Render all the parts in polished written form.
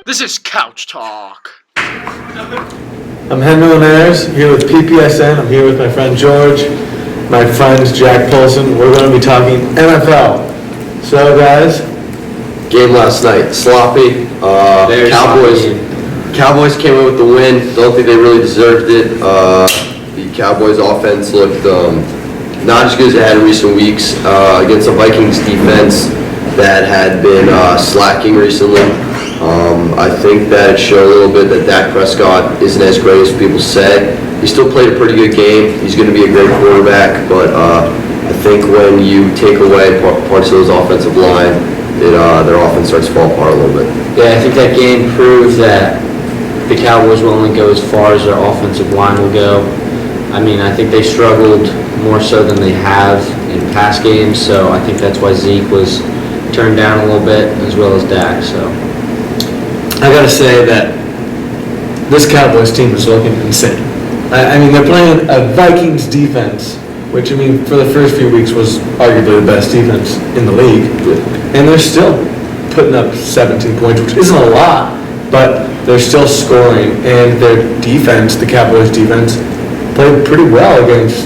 This is Couch Talk. I'm Henry Linhares, here with PPSN. I'm here with my friend George, my friend Jack Poulson. We're going to be talking NFL. So, guys, game last night, sloppy. Cowboys came away with the win. Don't think they really deserved it. The Cowboys offense looked not as good as it had in recent weeks against the Vikings defense that had been slacking recently. I think that it showed a little bit that Dak Prescott isn't as great as people say. He still played a pretty good game. He's going to be a great quarterback, but I think when you take away parts of his offensive line, their offense starts to fall apart a little bit. Yeah, I think that game proved that the Cowboys will only go as far as their offensive line will go. I mean, I think they struggled more so than they have in past games, so I think that's why Zeke was turned down a little bit, as well as Dak. So I got to say that this Cowboys team is looking insane. I mean, they're playing a Vikings defense, which, I mean, for the first few weeks was arguably the best defense in the league. And they're still putting up 17 points, which isn't a lot, but they're still scoring. And their defense, the Cowboys defense, played pretty well against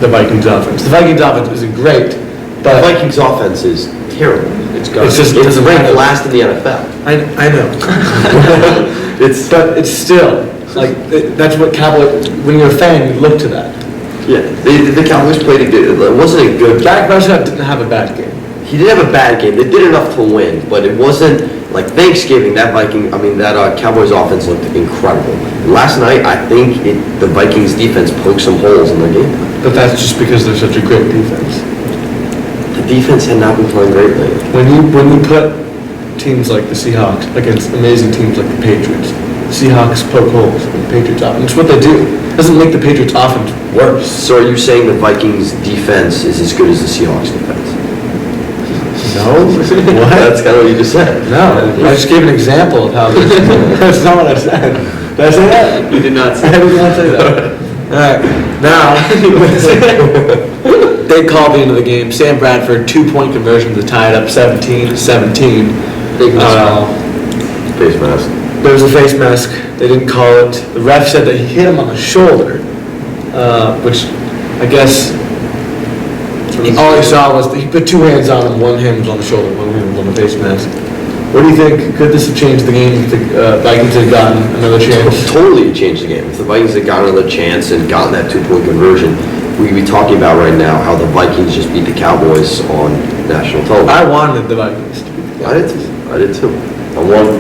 the Vikings offense. The Vikings offense isn't great, but The Vikings offense is terrible. it's ranked last in the NFL. I know. But it's still like that's what Cowboys. When you're a fan, you look to that. Yeah, the Cowboys played a good. It wasn't a good. Dak Prescott didn't have a bad game. He did have a bad game. They did enough to win, but it wasn't like Thanksgiving. That Cowboys offense looked incredible. Last night, I think the Vikings defense poked some holes in their game. But that's just because they're such a great defense. The defense had not been playing great lately. When you put teams like the Seahawks against amazing teams like the Patriots, the Seahawks poke holes in the Patriots offense. It's what they do. It doesn't make the Patriots offense worse. So are you saying the Vikings defense is as good as the Seahawks defense? No. What? That's kind of what you just said. No. I just gave an example of how that's not what I said. Did I say that? you did not say I did not say that. Alright, now, they called the end of the game. Sam Bradford, 2-point conversion to tie it up 17-17. Big miss ball. Face mask. There was a face mask. They didn't call it. The ref said that he hit him on the shoulder, which I guess all he saw was that he put two hands on him. One hand was on the shoulder, one hand was on the face mask. What do you think? Could this have changed the game if the Vikings had gotten another chance? Totally changed the game. If the Vikings had gotten another chance and gotten that 2-point conversion, we'd be talking about right now how the Vikings just beat the Cowboys on national television. I wanted the Vikings to beat the Cowboys. I did too.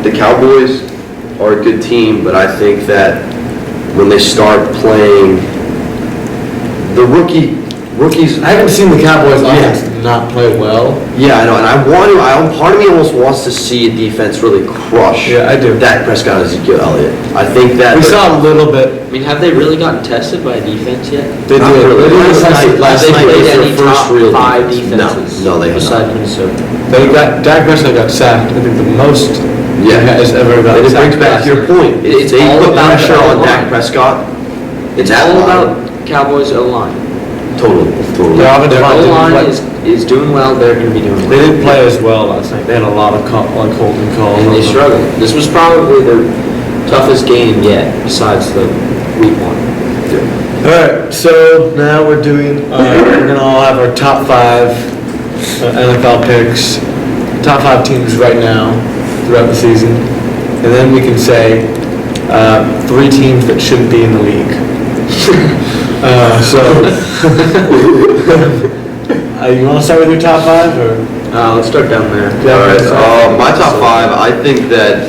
The Cowboys are a good team, but I think that when they start playing the rookies. I haven't seen the Cowboys offense not play well. Yeah, I know, and part of me almost wants to see a defense really crush. Yeah, I do. Dak Prescott and Ezekiel Elliott. I think that we saw a little bit. I mean, have they really gotten tested by a defense yet? They Not did. really. They did Last night played was their any first top real 5 defense. defenses? No, they have besides not. Minnesota. Dak Prescott got sacked. I think the most he has ever And gotten it brings sacked. back to your point. It's They all put about pressure the on O-line. Dak Prescott. It's all about Cowboys O-line. Totally. Their offensive Their line didn't O-line play. is doing well. They're going to be doing well. They didn't play as well last night. They had a lot of holding calls. And they struggled. This was probably their toughest game yet, besides the week 1. All right, so now we're doing. We're gonna all have our top 5 NFL picks, top 5 teams right now throughout the season, and then we can say 3 teams that shouldn't be in the league. You want to start with your top 5, or? Let's start down there. All right. My top 5. I think that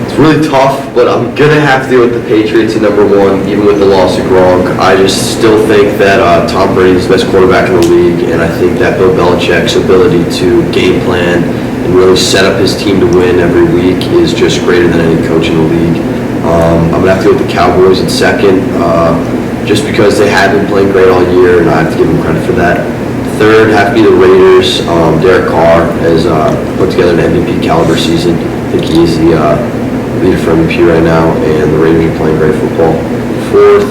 it's really tough, but I'm gonna have to deal with the Patriots at number 1, even with the loss of Gronk. I just still think that Tom Brady is the best quarterback in the league, and I think that Bill Belichick's ability to game plan and really set up his team to win every week is just greater than any coach in the league. I'm gonna have to go with the Cowboys in second, just because they have been playing great all year, and I have to give them credit for that. Third, have to be the Raiders. Derek Carr has put together an MVP caliber season. I think he's the leader for MVP right now, and the Raiders are playing great football. Fourth,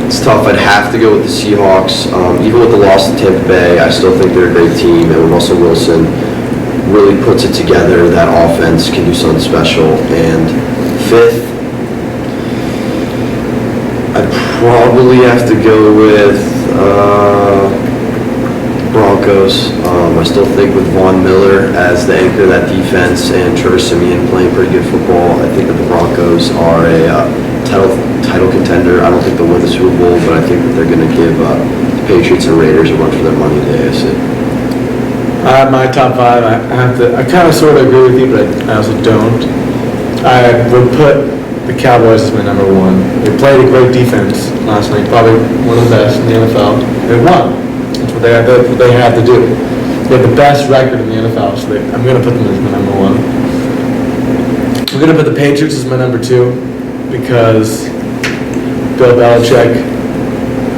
it's tough. I'd have to go with the Seahawks. Even with the loss to Tampa Bay, I still think they're a great team, and with Russell Wilson, really puts it together. That offense can do something special. And fifth, I'd probably have to go with Broncos. I still think with Von Miller as the anchor of that defense and Trevor Siemian playing pretty good football, I think that the Broncos are a title contender. I don't think they'll win the Super Bowl, but I think that they're going to give the Patriots and Raiders a run for their money in the AFC. My top five, I kind of sort of agree with you, but I also don't. I would put the Cowboys as my number one. They played a great defense last night, probably one of the best in the NFL. They won. That's what they had to do. They have the best record in the NFL, so I'm going to put them as my number one. I'm going to put the Patriots as my number two because Bill Belichick.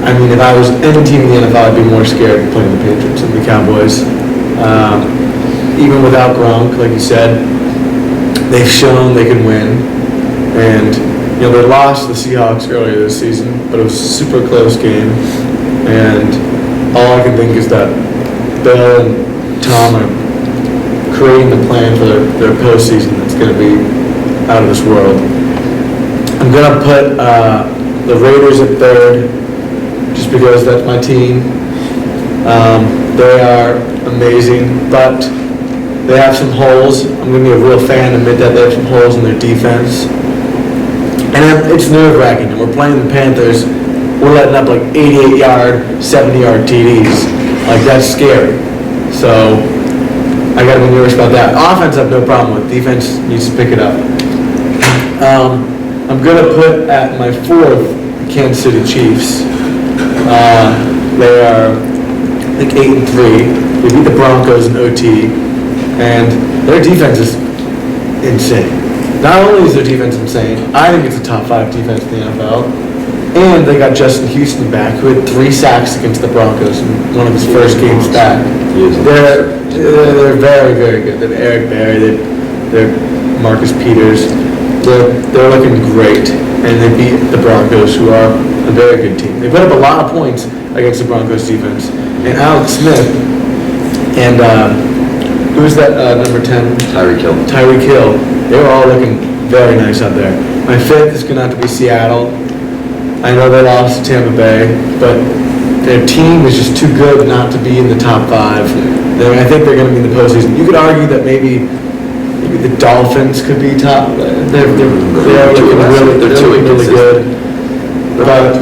I mean, if I was any team in the NFL, I'd be more scared of playing the Patriots than the Cowboys. Even without Gronk, like you said, they've shown they can win. And, they lost the Seahawks earlier this season, but it was a super close game. And all I can think is that Bill and Tom are creating the plan for their postseason that's going to be out of this world. I'm going to put the Raiders at third, just because that's my team. They are amazing, but they have some holes. I'm going to be a real fan and admit that they have some holes in their defense. And it's nerve-wracking. And we're playing the Panthers. We're letting up like 88-yard, 70-yard TDs. Like, that's scary. So I got to be nervous about that. Offense I have no problem with. Defense needs to pick it up. I'm going to put at my fourth the Kansas City Chiefs. They are, I think, 8-3. They beat the Broncos in OT. And their defense is insane. Not only is their defense insane, I think it's a top 5 defense in the NFL. And they got Justin Houston back, who had 3 sacks against the Broncos in one of his first games back. They're very, very good. They're Eric Berry, they're Marcus Peters. They're looking great. And they beat the Broncos, who are a very good team. They put up a lot of points against the Broncos defense. And Alex Smith and who's that number 10? Tyreek Hill. They were all looking very nice out there. My fifth is going to have to be Seattle. I know they lost to Tampa Bay, but their team is just too good not to be in the top 5. I think they're going to be in the postseason. You could argue that maybe the Dolphins could be top. They're looking really good. But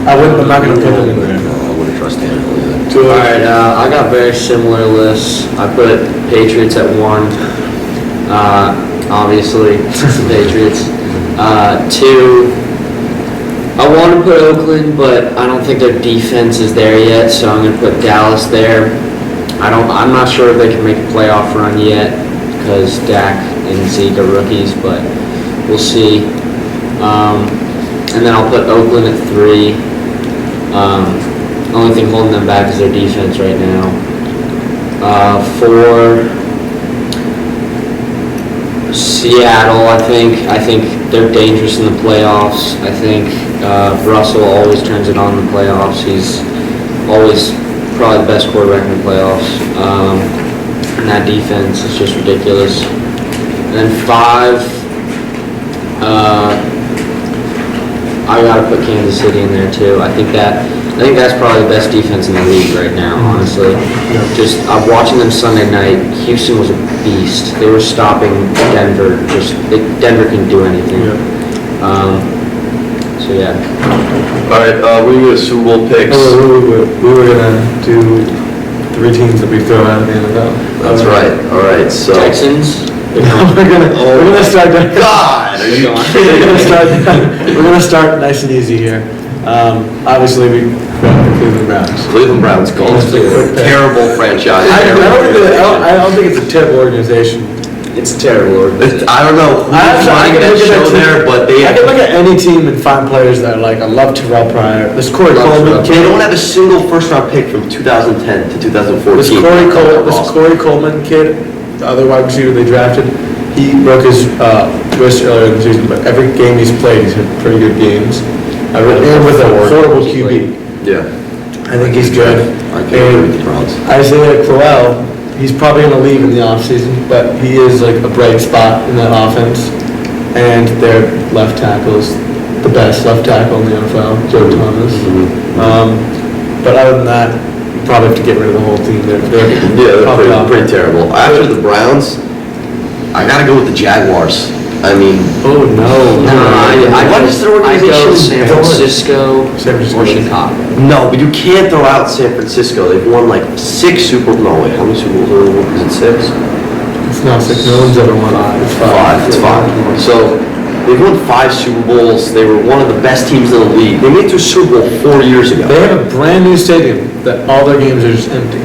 I'm not going to put them in there. I wouldn't trust Tannehill either. All right, I got very similar lists. I put Patriots at 1. Obviously, it's the Patriots. 2, I want to put Oakland, but I don't think their defense is there yet, so I'm going to put Dallas there. I'm not sure if they can make a playoff run yet because Dak and Zeke are rookies, but we'll see. And then I'll put Oakland at 3. Only thing holding them back is their defense right now. 4. Seattle, I think they're dangerous in the playoffs. I think Russell always turns it on in the playoffs. He's always probably the best quarterback in the playoffs. And that defense is just ridiculous. And then 5, I gotta put Kansas City in there too. I think that's probably the best defense in the league right now, honestly. Just I'm watching them Sunday night. Houston was a beast. They were stopping Denver. Denver can do anything. So yeah. All right, we're going to Super Bowl picks. We were gonna do 3 teams that we throw out of the NFL. That's right. All right, so Texans. we're gonna start. God, are you kidding? We're gonna start nice and easy here. Obviously, we got the Cleveland Browns. Cleveland Browns goals. Terrible franchise. I don't think it's a terrible organization. It's a terrible organization. I don't know who's flying that show there, but I can look at any team and find players that are like, I love Terrell Pryor. This Corey Coleman They kid. don't have a single first-round pick from 2010 to 2014. This Corey Coleman kid, the other wide receiver they drafted, he broke his wrist earlier in the season, but every game he's played, he's had pretty good games. And with a horrible QB. Yeah. I think he's good. I can't agree with the Browns. Isaiah Crowell, he's probably going to leave in the offseason, but he is like a bright spot in the offense. And their left tackle is the best left tackle in the NFL, Joe Thomas. But other than that, you probably have to get rid of the whole team. They're they're pretty terrible. After the Browns, I gotta go with the Jaguars. I mean, oh no. what is their I organization? go San Francisco or Chicago. No, but you can't throw out San Francisco. They've won like 6 Super Bowls. No, wait, how many Super Bowls are there? Is it 6? It's not 6. No one's ever won. It's 5. It's 5. So they've won 5 Super Bowls. They were one of the best teams in the league. They made it to a Super Bowl 4 years ago. They have a brand new stadium that all their games are just empty.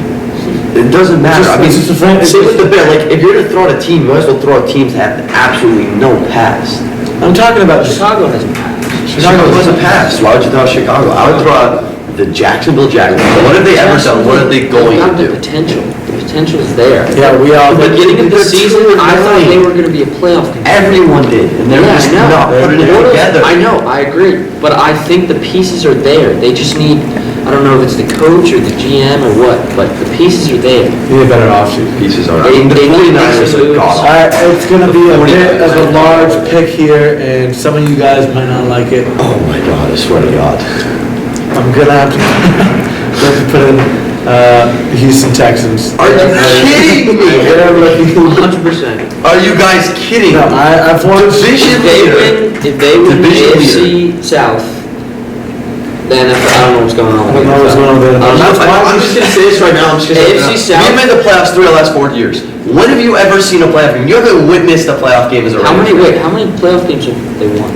It doesn't matter. It's just a friend. Same with the Bears. Like, if you're gonna throw out a team, you might as well throw out teams that have absolutely no past. I'm talking about just Chicago has a pass. Chicago doesn't pass. Why would you throw out Chicago? I would throw out the Jacksonville Jaguars. What have they ever done? What are they going to do? The potential. The potential is there. yeah, we all. At the beginning of the They're season, 2-9. I thought they were going to be a playoff contender. Everyone did, and they're just not putting it together. I know, I agree, but I think the pieces are there. They just need, I don't know if it's the coach or the GM or what, but the pieces are there. Need a better offseason. Pieces are. They- The they need 49ers to are move. god. It's going to be a bit of a large pick here, and some of you guys might not like it. Oh my god, I swear to God. I'm going to have to put in Houston Texans. Are you kidding me? They're looking. 100%. Are you guys kidding? No, I've won. Division If they win the Division AFC South, then I don't know what's going on. I don't know what's going on there. I'm just gonna say this right now. I'm just gonna AFC say South. we've made the playoffs 3 of the last 4 years. When have you ever seen a playoff game? You haven't witnessed a playoff game as a How many Raiders fan. playoff games have they won?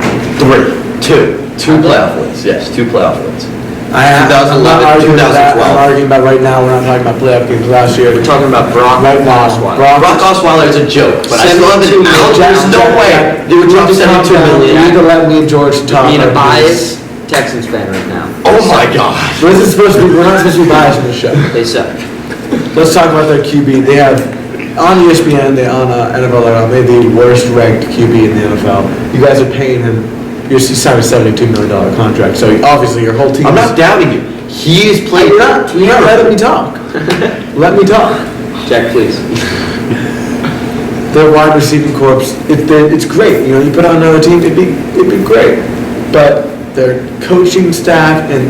2 playoff wins. Yes, 2 playoff wins. I'm not 2011, arguing about that. 2012. I'm arguing about right now. We're not talking about playoff games last year. We're talking about Brock Right now. Osweiler. Brock Osweiler is a joke, but I still have an 72 ounce. There's no way they would drop 72 You million. need to let me and George talk. Being a about biased this. Texans fan right now. Oh my god. This is supposed to be. We're not supposed to be biased in this show. They suck. Let's talk about their QB. They have on ESPN. They on NFL. They have the worst ranked QB in the NFL. You guys are paying him. You're signed a $72 million contract. So obviously your whole team. I'm not doubting you. He is playing. You're not letting me talk. Let me talk. Jack, please. Their wide receiving corps, it's great. You know, you put on another team, it'd be great. But their coaching staff and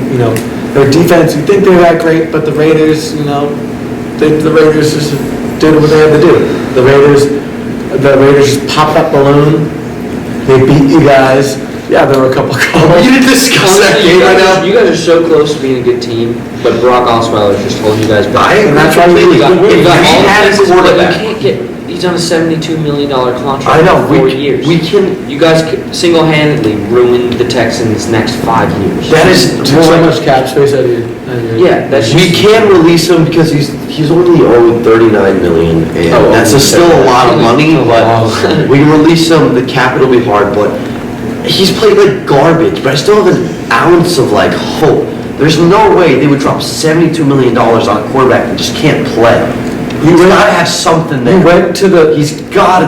their defense, you think they're that great, but the Raiders, the Raiders just did what they had to do. The Raiders just popped that balloon. They beat you guys. Yeah, there were a couple calls. You didn't discuss that Honestly, game right now. You guys are so close to being a good team, but Brock Osweiler is just holding you guys back. I agree And that's why we completely. got- If You got we all the had a pieces, but quarterback. you can't get. He's on a $72 million contract I know, for 4 we years. can, You guys single-handedly ruined the Texans' next 5 years. that is, Took so much cap space out of your. Yeah, that's we just. can release him because he's only owed 39 million, and Oh, that's still a lot of money, but we can release him, the cap will be hard, but he's played like garbage, but I still have an ounce of like hope. There's no way they would drop $72 million on a quarterback that just can't play. He's gotta have something there. He went to the.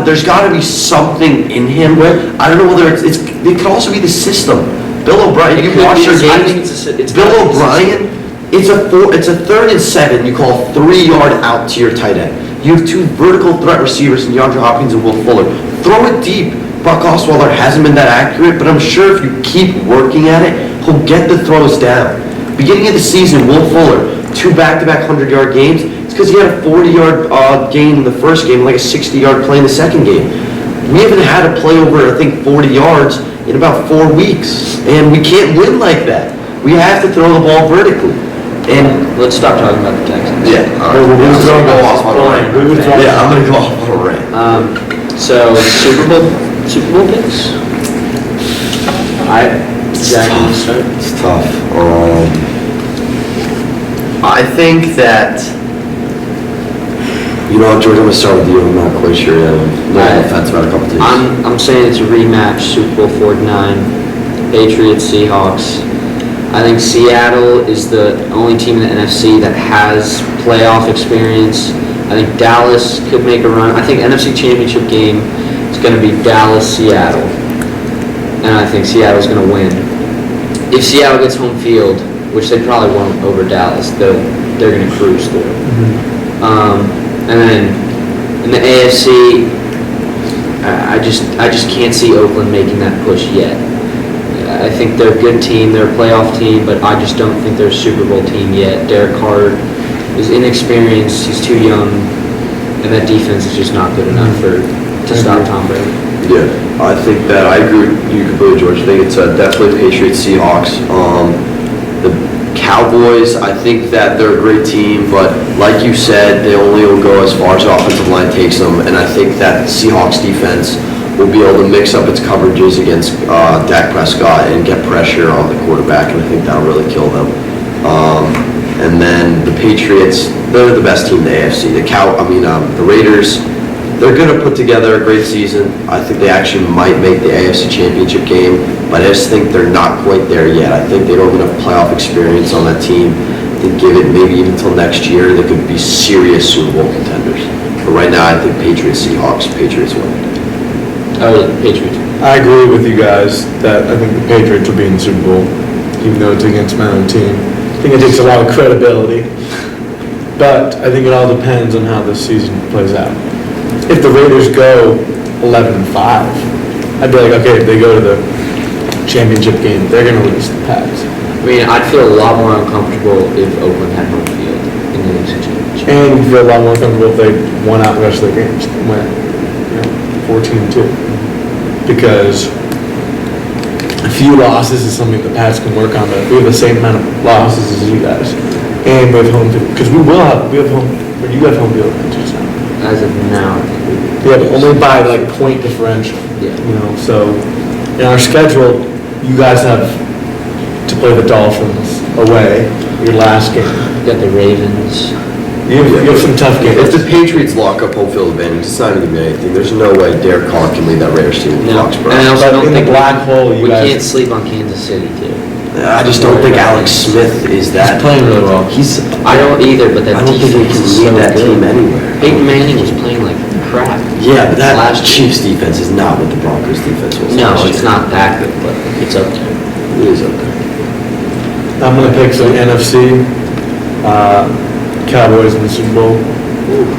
There's gotta be something in him. I don't know whether it could also be the system. Bill O'Brien, It you could watch be. your I games. think it's Bill gotta be the O'Brien, it's a 3rd and 7, you call 3-yard out to your tight end. You have 2 vertical threat receivers in DeAndre Hopkins and Will Fuller. Throw it deep. Brock Osweiler hasn't been that accurate, but I'm sure if you keep working at it, he'll get the throws down. Beginning of the season, Will Fuller, 2 back-to-back 100-yard games. It's because he had a 40-yard gain in the first game, like a 60-yard play in the second game. We haven't had a play over, I think, 40 yards in about 4 weeks, and we can't win like that. We have to throw the ball vertically. And Let's stop talking about the Texans. yeah, all right. We're I'm gonna go off on a rant. We're gonna- Yeah, I'm gonna go off on a rant. So Super Bowl picks. Jack, you wanna start? It's tough. I think that, George, I'm gonna start with you. I'm not quite sure yet. I'm not on the fence about a couple teams. I'm saying it's a rematch, Super Bowl 49, Patriots, Seahawks. I think Seattle is the only team in the NFC that has playoff experience. I think Dallas could make a run. I think NFC Championship game is going to be Dallas-Seattle. And I think Seattle's going to win. If Seattle gets home field, which they probably won't over Dallas, they're going to cruise through. And then in the AFC, I just can't see Oakland making that push yet. I think they're a good team, they're a playoff team, but I just don't think they're a Super Bowl team yet. Derek Carr is inexperienced, he's too young, and that defense is just not good enough to stop Tom Brady. Yeah, I think that I agree with you completely, George. I think it's definitely Patriots, Seahawks. The Cowboys, I think that they're a great team, but like you said, they only will go as far as the offensive line takes them, and I think that the Seahawks defense will be able to mix up its coverages against Dak Prescott and get pressure on the quarterback, and I think that'll really kill them. And then the Patriots, they're the best team in the AFC. The Raiders, they're going to put together a great season. I think they actually might make the AFC Championship game, but I just think they're not quite there yet. I think they don't have enough playoff experience on that team to give it maybe even until next year. They could be serious Super Bowl contenders. But right now, I think Patriots, Seahawks, Patriots win. Oh, Patriots. I agree with you guys that I think the Patriots will be in the Super Bowl, even though it's against my own team. I think it takes a lot of credibility, but I think it all depends on how this season plays out. If the Raiders go 11-5, I'd be like, okay, if they go to the championship game, they're going to lose the Pats. I mean, I'd feel a lot more uncomfortable if Oakland had home field in the AFC Championship. And you feel a lot more comfortable if they won out the rest of their games, went 14-2. Because a few losses is something the Pats can work on, but if we have the same amount of losses as you guys, and we have home field, because we have home, or you have home field advantage now. As of now, I think we do. Yeah, but only by like point differential. Yeah. You know, so in our schedule, you guys have to play the Dolphins away, your last game. You got the Ravens. You have some tough games. If the Patriots lock up home field advantage, it's not even going to be anything. There's no way Derek Carr can lead that Raiders team in No, Foxborough. and I also But don't in the think black hole, you we guys- can't sleep on Kansas City too. I just don't think Alex Smith is that. He's playing really well. I don't either, but that I don't think he defense can is lead so that good. team anywhere. Peyton Manning was playing like crap. Yeah, but that Last year. Chiefs defense is not what the Broncos defense was. No, last it's year. not that good, but it's up there. It is up there. I'm going to pick some NFC, Cowboys in the Super Bowl.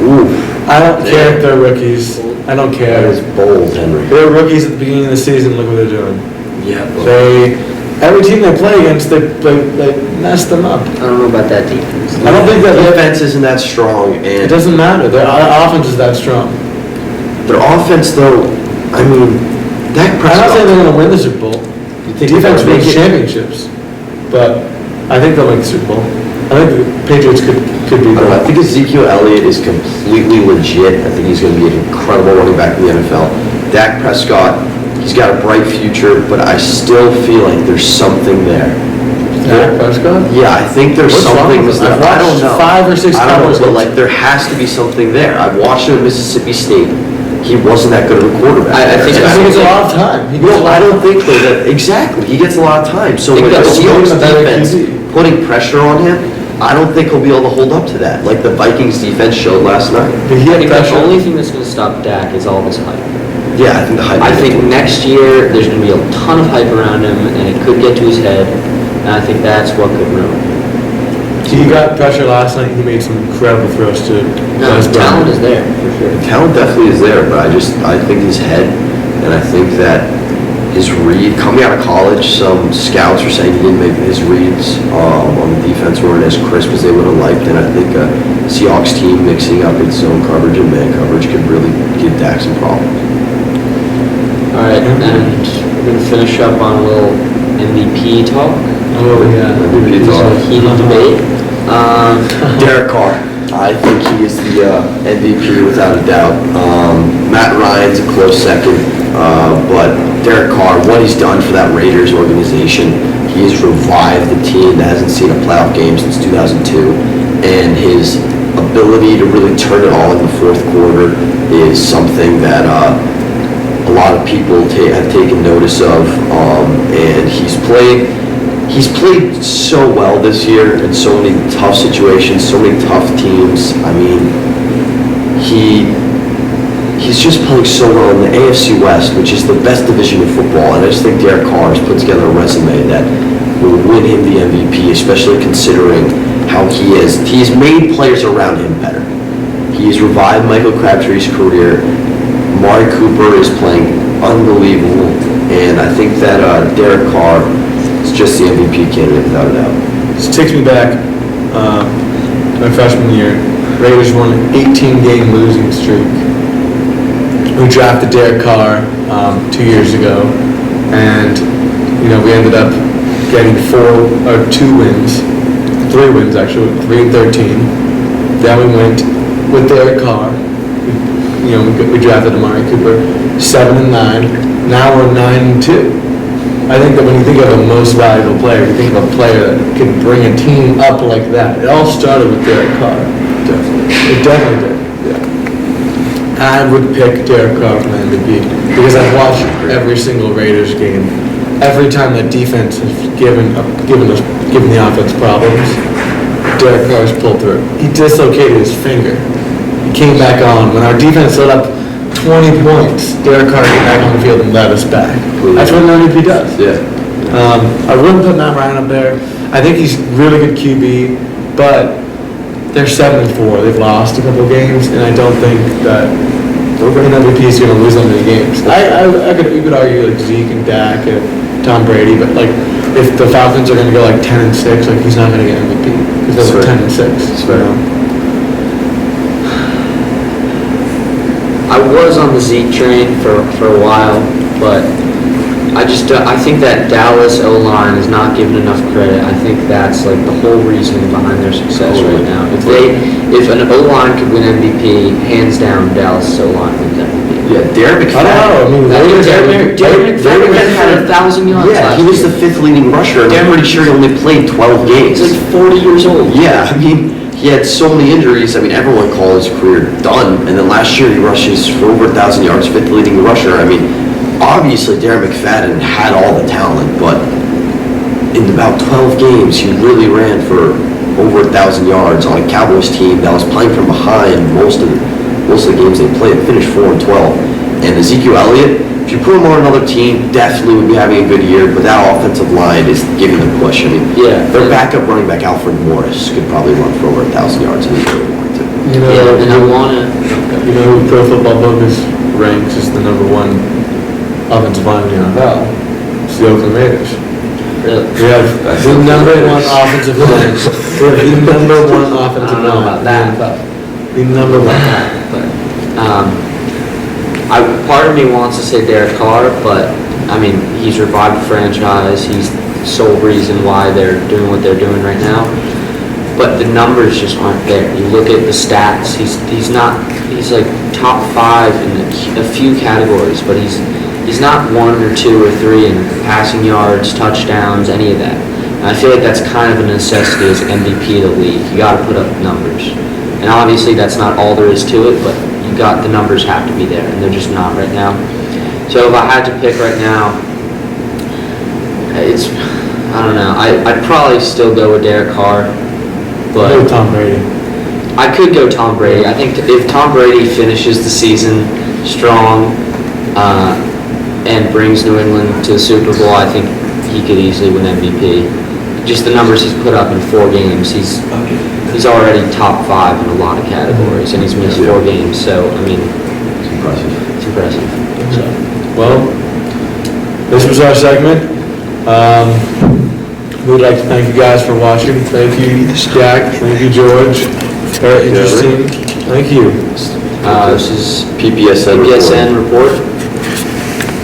Ooh, I don't care if they're rookies. I don't that care. is bold, Henry. They're rookies at the beginning of the season. Look what they're doing. Yeah, but Every team they play against, they mess them up. I don't know about that defense. I don't think that their defense isn't that strong, it and doesn't matter. Their offense is that strong. their offense, though, I mean, Dak I'm not saying Prescott. they're going to win the Super Bowl. You think Defense they're gonna wins make it? championships, but I think they'll make the Super Bowl. I think the Patriots could be I good. think Ezekiel Elliott is completely legit. I think he's going to be an incredible running back in the NFL. Dak Prescott, he's got a bright future, but I still feel like there's something there. Dak Prescott? Yeah, I think there's What's wrong something. with him? I've I don't watched know. 5 or 6 I don't Cowboys know, but games. like there has to be something there. I've watched him at Mississippi State. He wasn't that good of a quarterback. I think I think it's a lot of time. He gets a No, lot I of don't think though that exactly. He gets a lot of time. So Think when the that's Seahawks a better defense QB. putting pressure on him, I don't think he'll be able to hold up to that, like the Vikings defense showed last night. But he I had think the pressure. only thing that's going to stop Dak is all this hype. Yeah, I think the hype. I think next year there's going to be a ton of hype around him, and it could get to his head, and I think that's what could ruin him. He got pressure last night. He made some incredible throws to No, Wes his talent Brown. is there, for sure. the talent definitely is there, but I think his head, and I think that his read coming out of college, some scouts are saying he didn't make his reads on the defense weren't as crisp as they would have liked, and I think a Seahawks team mixing up its zone coverage and man coverage could really give Dak some problems. All right, and we're going to finish up on a little MVP talk. Oh, yeah. MVP It's talk. a heated debate. Derek Carr, I think he is the MVP without a doubt. Matt Ryan's a close second, but Derek Carr, what he's done for that Raiders organization, he has revived the team that hasn't seen a playoff game since 2002, and his ability to really turn it all in the fourth quarter is something that a lot of people have taken notice of, and he's played so well this year in so many tough situations, so many tough teams. I mean, he's just playing so well in the AFC West, which is the best division of football, and I just think Derek Carr has put together a resume that will win him the MVP, especially considering how he has made players around him better. He's revived Michael Crabtree's career. Amari Cooper is playing unbelievable, and I think that Derek Carr is just the MVP candidate without a doubt. This takes me back, my freshman year. Raiders won an 18-game losing streak. We drafted Derek Carr 2 years ago, and we ended up getting 3 wins actually, 3-13. Then we went with Derek Carr. We drafted Amari Cooper, 7-9. Now we're 9-2. I think that when you think of a most valuable player, you think of a player that can bring a team up like that. It all started with Derek Carr. It definitely did. Yeah. I would pick Derek Carr for my MVP because I've watched every single Raiders game. Every time that defense has given the offense problems, Derek Carr's pulled through. He dislocated his finger. He came back on. When our defense let up 20 points, Derek Carr came back on the field and led us back. That's what an MVP does. Yeah. I wouldn't put Matt Ryan up there. I think he's really good QB, but they're 7-4. They've lost a couple games, and I don't think that an MVP is going to lose that many games. You could argue like Zeke and Dak and Tom Brady, but like if the Falcons are going to go like 10-6, like he's not going to get MVP because they're 10-6. I was on the Zeke train for a while, but I think that Dallas O-line is not given enough credit. I think that's like the whole reason behind their success right now. If an O-line could win MVP, hands down, Dallas O-line wins MVP. Yeah, Derek McFadden. I don't know. Derek McFadden had 1,000 yards Yeah, last he was year. the 5th leading rusher, and I'm pretty sure he only played 12 games. He's like 40 years old. Yeah, I mean, he had so many injuries. I mean, everyone called his career done. And then last year he rushes for over 1,000 yards, 5th leading rusher. I mean, obviously Darren McFadden had all the talent, but in about 12 games he really ran for over 1,000 yards on a Cowboys team that was playing from behind most of the games they played. Finished 4-12. And Ezekiel Elliott, if you put him on another team, definitely would be having a good year, but that offensive line is giving them push. I mean, their backup running back, Alfred Morris, could probably run for over 1,000 yards if he really wanted to. And I want to... who Pro Football Focus ranks as the number 1 offensive line in the NFL? It's the Oakland Raiders. Really? We have the number 1 offensive line. We have the number 1 offensive line. I don't know about that. The number 1. But, part of me wants to say Derek Carr, but I mean, he's revived the franchise. He's the sole reason why they're doing what they're doing right now. But the numbers just aren't there. You look at the stats. He's like top 5 in a few categories, but he's not 1 or 2 or 3 in passing yards, touchdowns, any of that. And I feel like that's kind of a necessity as MVP of the league. You got to put up numbers, and obviously that's not all there is to it, but the numbers have to be there, and they're just not right now. So if I had to pick right now, I don't know. I'd probably still go with Derek Carr, but Go Tom Brady. I could go Tom Brady. I think if Tom Brady finishes the season strong and brings New England to the Super Bowl, I think he could easily win MVP. Just the numbers he's put up in 4 games, he's already top 5 in a lot of categories, and he's missed 4 games. So I mean, It's impressive. it's impressive. So, Well, this was our segment. We'd like to thank you guys for watching. Thank you, Jack. Thank you, George. Very interesting. Thank you. this is PPSN PPSN report.